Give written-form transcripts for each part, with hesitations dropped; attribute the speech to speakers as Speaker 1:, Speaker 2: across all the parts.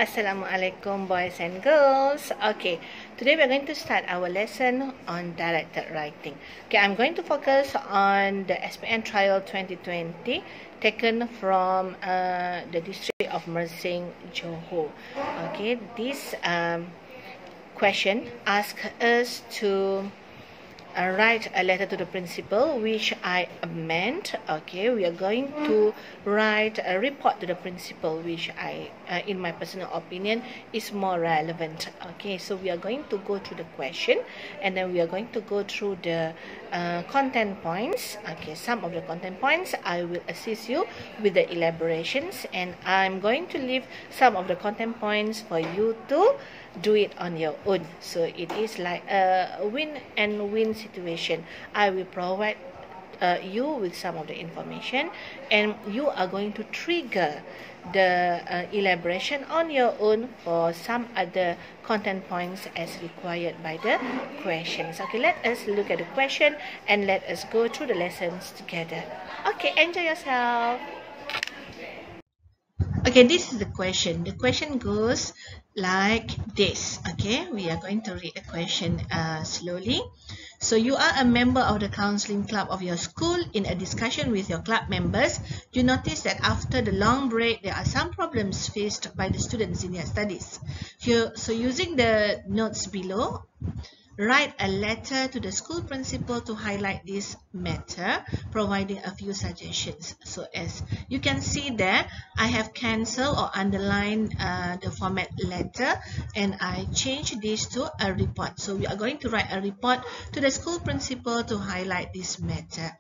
Speaker 1: Assalamualaikum boys and girls. Okay, today we're going to start our lesson on directed writing. Okay, I'm going to focus on the SPN trial 2020 taken from the district of Mersing, Johor. Okay, this question asks us to write a letter to the principal, which I amend. Okay, we are going to write a report to the principal, which in my personal opinion, is more relevant. Okay, so we are going to go through the question, and then we are going to go through the content points. Okay, some of the content points I will assist you with the elaborations, and I'm going to leave some of the content points for you to do it on your own. So it is like a win and win situation. I will provide you with some of the information, and you are going to trigger the elaboration on your own for some other content points as required by the questions. Okay, let us look at the question and let us go through the lessons together. Okay, enjoy yourself. Okay, this is the question. The question goes like this. Okay, we are going to read the question slowly. So you are a member of the counseling club of your school. In a discussion with your club members, you notice that after the long break, there are some problems faced by the students in their studies. So using the notes below, write a letter to the school principal to highlight this matter, providing a few suggestions. So as you can see there, I have cancelled or underlined the format letter, and I change this to a report. So we are going to write a report to the school principal to highlight this matter.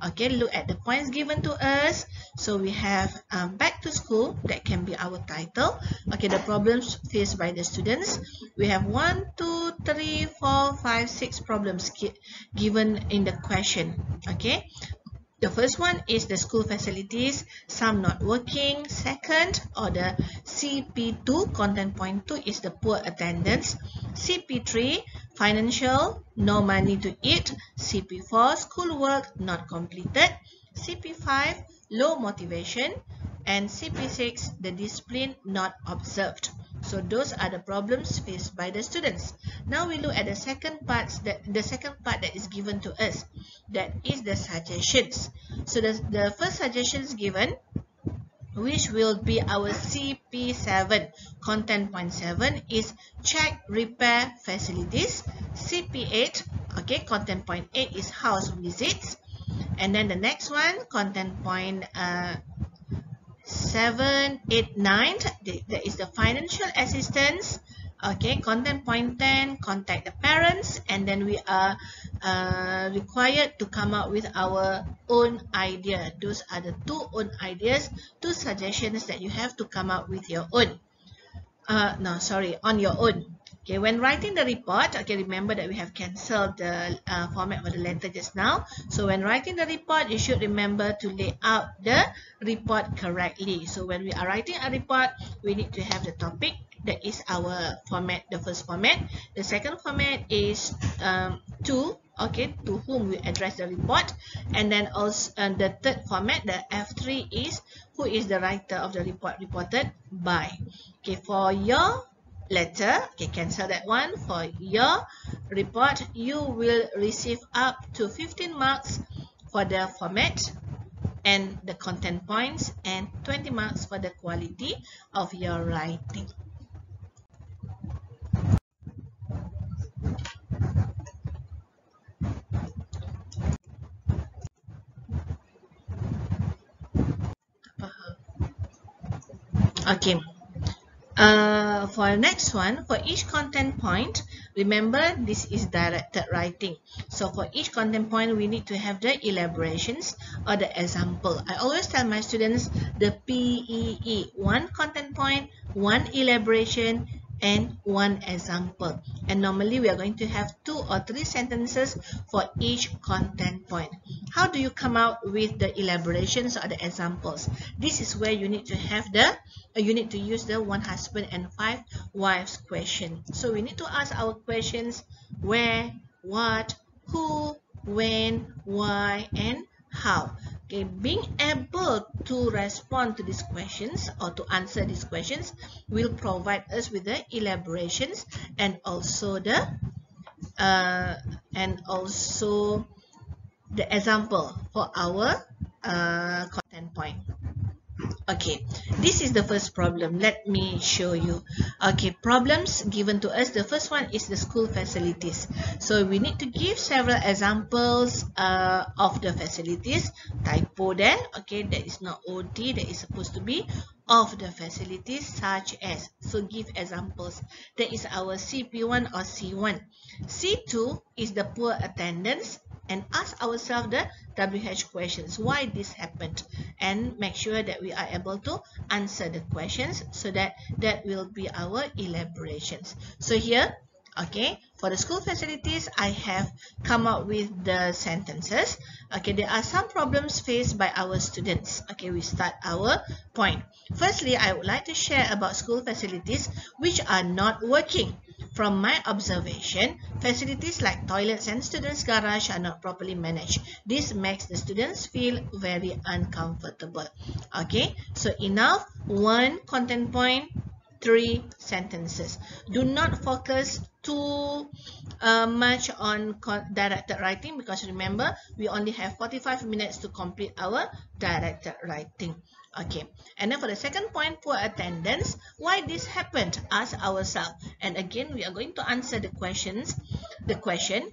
Speaker 1: Okay, look at the points given to us. So we have back to school, that can be our title. Okay, the problems faced by the students. We have 1, 2, 3, 4, 5, 6 problems given in the question. Okay, the first one is the school facilities, some not working. Second, or the CP2, content point 2, is the poor attendance. CP3, financial, no money to eat. CP4, schoolwork not completed. CP5, low motivation. And CP6, the discipline not observed. So those are the problems faced by the students. Now we look at the second part that is given to us. That is the suggestions. So the first suggestions given, which will be our CP7, content point 7, is check repair facilities. CP8, okay, content point 8 is house visits. And then the next one, content point 7, 8, 9, that is the financial assistance. Okay, content point 10, contact the parents, and then we are required to come up with our own idea. Those are the two own ideas, two suggestions that you have to come up with your own. On your own. Okay, when writing the report, okay, remember that we have cancelled the format for the letter just now. So when writing the report, you should remember to lay out the report correctly. So when we are writing a report, we need to have the topic. That is our format, the first format. The second format is to whom we address the report. And then also the third format, the F3, is who is the writer of the report reported by. Okay, for your letter, okay, cancel that one. For your report, you will receive up to 15 marks for the format and the content points, and 20 marks for the quality of your writing. Okay. For next one, for each content point, remember this is directed writing. So for each content point, we need to have the elaborations or the example. I always tell my students the PEE, one content point, one elaboration, and one example. And normally we are going to have 2 or 3 sentences for each content point. How do you come out with the elaborations or the examples? This is where you need to have you need to use the 1 husband and 5 wives question. So we need to ask our questions: where, what, who, when, why, and how. Okay, being able to respond to these questions or to answer these questions will provide us with the elaborations and also the example for our content point. Okay, this is the first problem. Let me show you. Okay, problems given to us. The first one is the school facilities. So we need to give several examples of the facilities. Typo there. Okay, that is not OD. That is supposed to be of the facilities such as. So give examples. That is our CP1 or C1. C2 is the poor attendance. And ask ourselves the WH questions, why this happened, and make sure that we are able to answer the questions, so that will be our elaborations. So here, okay, for the school facilities, I have come up with the sentences. Okay, there are some problems faced by our students. Okay, we start our point. Firstly, I would like to share about school facilities which are not working. From my observation, facilities like toilets and students' garage are not properly managed. This makes the students feel very uncomfortable. Okay, so enough. One content point, 3 sentences. Do not focus too much on directed writing, because remember, we only have 45 minutes to complete our directed writing. Okay, and then for the second point, poor attendance. Why this happened? Ask ourselves. And again, we are going to answer the question.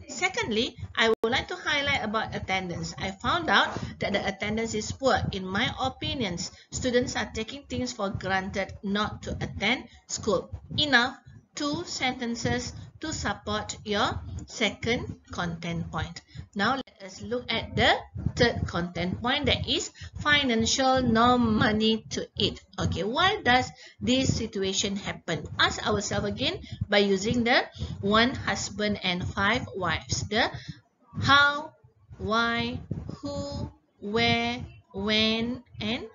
Speaker 1: Secondly, I would like to highlight about attendance. I found out that the attendance is poor. In my opinions, students are taking things for granted not to attend school. Enough. 2 sentences to support your second content point. Now let us look at the third content point, that is financial, no money to eat. Okay, why does this situation happen? Ask ourselves again by using the 1 husband and 5 wives. The how, why, who, where, when, and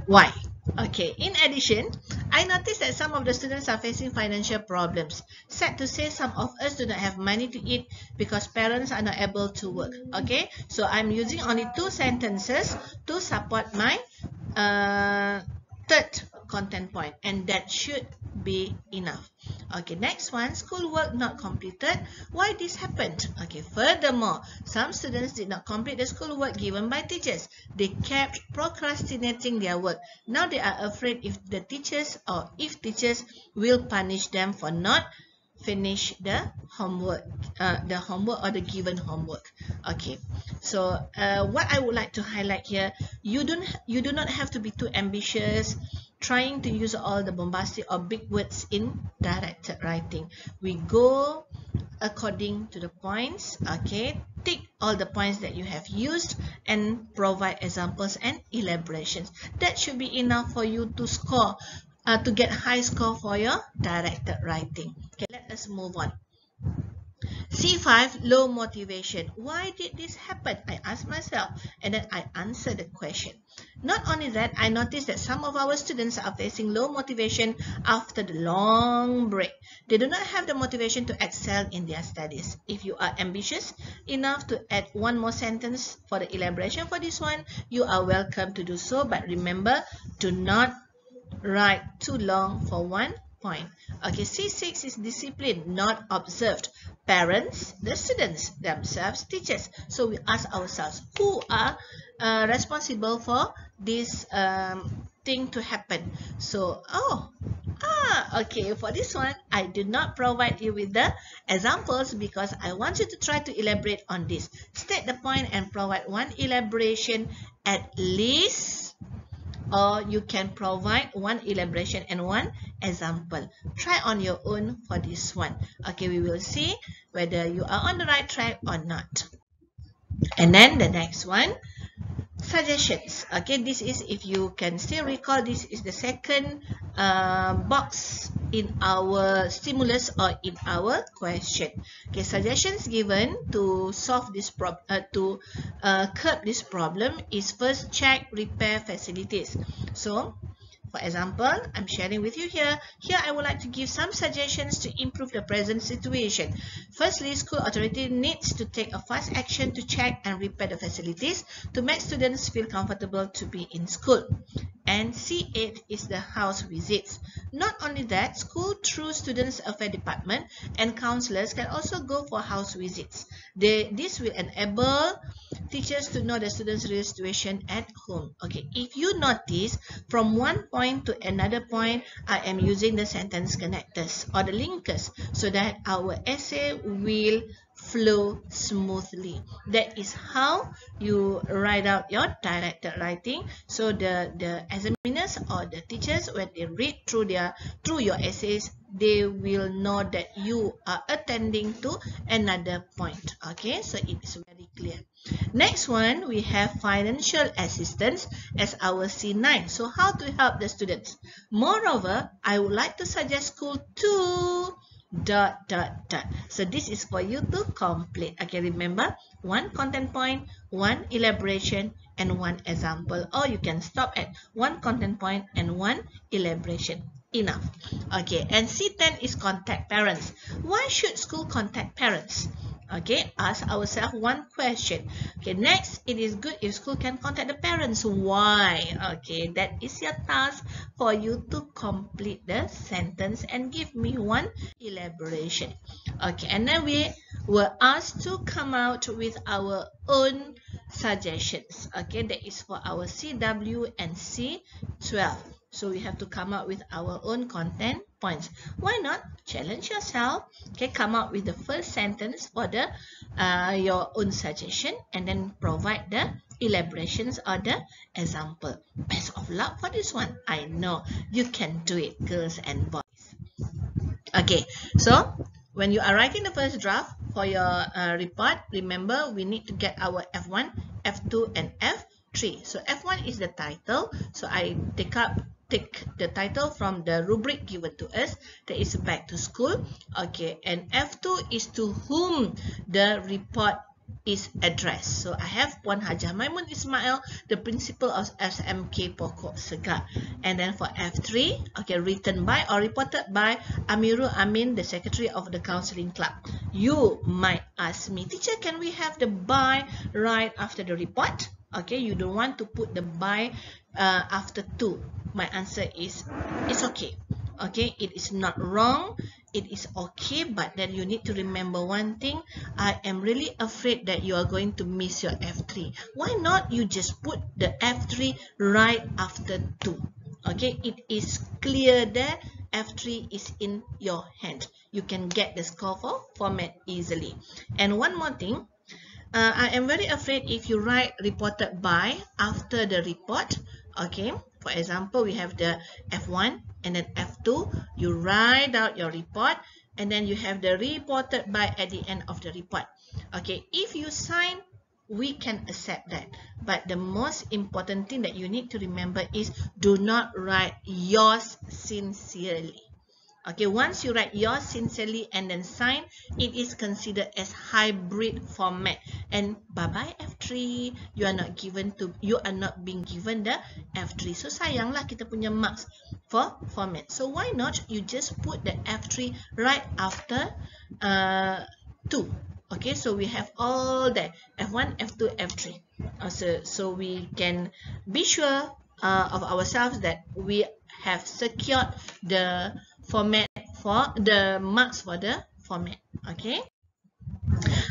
Speaker 1: why. Okay, in addition, I noticed that some of the students are facing financial problems. Sad to say, some of us do not have money to eat because parents are not able to work. Okay, so I'm using only 2 sentences to support my third content point, and that should be enough. Okay, next one, schoolwork not completed. Why this happened? Okay, furthermore, some students did not complete the schoolwork given by teachers. They kept procrastinating their work. Now they are afraid if teachers will punish them for not finish the homework or the given homework. Okay, so what I would like to highlight here, you do not have to be too ambitious trying to use all the bombastic or big words in directed writing. We go according to the points. Okay, tick all the points that you have used and provide examples and elaborations. That should be enough for you to score, to get high score for your directed writing. Okay, let us move on. C5, low motivation. Why did this happen? I asked myself, and then I answered the question. Not only that, I noticed that some of our students are facing low motivation after the long break. They do not have the motivation to excel in their studies. If you are ambitious enough to add 1 more sentence for the elaboration for this one, you are welcome to do so. But remember, do not write too long for 1 point. Okay, C6 is discipline not observed. Parents, the students themselves, teachers. So we ask ourselves, who are responsible for this thing to happen? So, okay, for this one, I did not provide you with the examples because I want you to try to elaborate on this. State the point and provide 1 elaboration at least, or you can provide 1 elaboration and 1 example. Try on your own for this one. Okay, we will see whether you are on the right track or not. And then the next one, suggestions. Okay, this is, if you can still recall, this is the second box in our stimulus or in our question. Okay, suggestions given to solve this problem, to curb this problem is first, check repair facilities. So For example, I'm sharing with you here. Here I would like to give some suggestions to improve the present situation. Firstly, school authority needs to take a fast action to check and repair the facilities to make students feel comfortable to be in school. And C8 is the house visits. Not only that, school through Students Affairs Department and counselors can also go for house visits. This will enable teachers to know the students' real situation at home. Okay, if you notice, from one point to another point, I am using the sentence connectors or the linkers so that our essay will flow smoothly. That is how you write out your directed writing. So the examiners or the teachers, when they read through your essays, they will know that you are attending to another point. Okay, so it is very clear. Next one, we have financial assistance as our C9. So how to help the students? Moreover, I would like to suggest school to ... So this is for you to complete. Okay, remember, one content point, one elaboration, and one example. Or you can stop at one content point and one elaboration. Enough. Okay, and C10 is contact parents. Why should school contact parents? Okay, ask ourselves one question. Okay, next, it is good if school can contact the parents. Why? Okay, that is your task for you to complete the sentence and give me one elaboration. Okay, and then we were asked to come out with our own suggestions. Okay, that is for our CW and C12. So we have to come up with our own content points. Why not challenge yourself? Okay, come up with the first sentence for the your own suggestion and then provide the elaborations or the example. Best of luck for this one. I know you can do it, girls and boys. Okay, so when you are writing the first draft for your report, remember we need to get our F1, F2, and F3. So F1 is the title. So I take the title from the rubric given to us, that is back to school. Okay, and F2 is to whom the report is addressed. So I have Puan Hajah Maimun Ismail, the principal of SMK Pokok Segar. And then for F3, okay, written by or reported by Amirul Amin, the secretary of the counseling club. You might ask me, teacher, can we have the by right after the report? Okay, you don't want to put the by after to. My answer is, it's okay. Okay, it is not wrong. It is okay, but then you need to remember one thing. I am really afraid that you are going to miss your F3. Why not you just put the F3 right after 2? Okay, it is clear that F3 is in your hand. You can get the score for format easily. And one more thing, I am very afraid if you write reported by after the report. Okay, for example, we have the F1 and then F2. You write out your report and then you have the reported by at the end of the report. Okay, if you sign, we can accept that. But the most important thing that you need to remember is do not write yours sincerely. Okay, once you write yours sincerely and then sign, it is considered as hybrid format. And bye-bye F3. You are not being given the F3. So sayanglah kita punya marks for format. So why not you just put the F3 right after 2. Okay, so we have all that F1, F2, F3. So we can be sure of ourselves that we have secured the format for the marks for the format. Okay,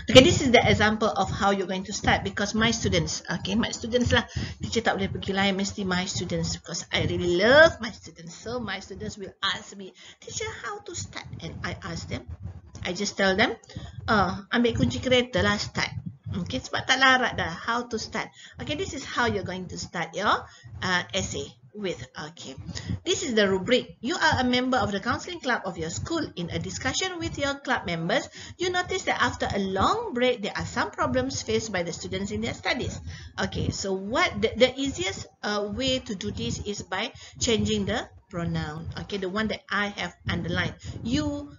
Speaker 1: this is the example of how you're going to start, because my students, okay, my students lah, teacher tak boleh pergi lain, mesti my students, because I really love my students. So my students will ask me, teacher, how to start? And I ask them, I just tell them, ambil kunci kereta lah, start. Okay, sebab tak larat dah, how to start. Okay, this is how you're going to start your essay with. Okay, this is the rubric. You are a member of the counseling club of your school. In a discussion with your club members, you notice that after a long break, there are some problems faced by the students in their studies. Okay, so what the easiest way to do this is by changing the pronoun. Okay, the one that I have underlined. You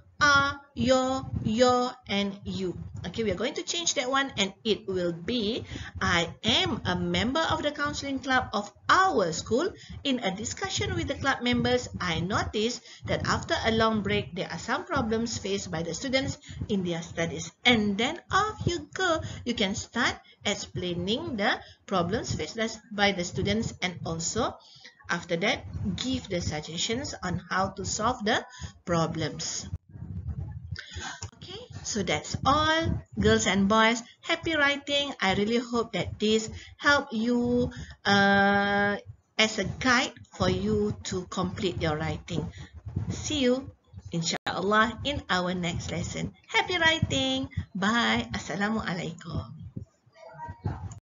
Speaker 1: your, and you. Okay, we are going to change that one, and it will be, I am a member of the counseling club of our school. In a discussion with the club members, I noticed that after a long break, there are some problems faced by the students in their studies. And then off you go. You can start explaining the problems faced by the students, and also after that, give the suggestions on how to solve the problems. Okay, so that's all, girls and boys. Happy writing. I really hope that this help you as a guide for you to complete your writing. See you, inshallah, in our next lesson. Happy writing. Bye. Assalamualaikum.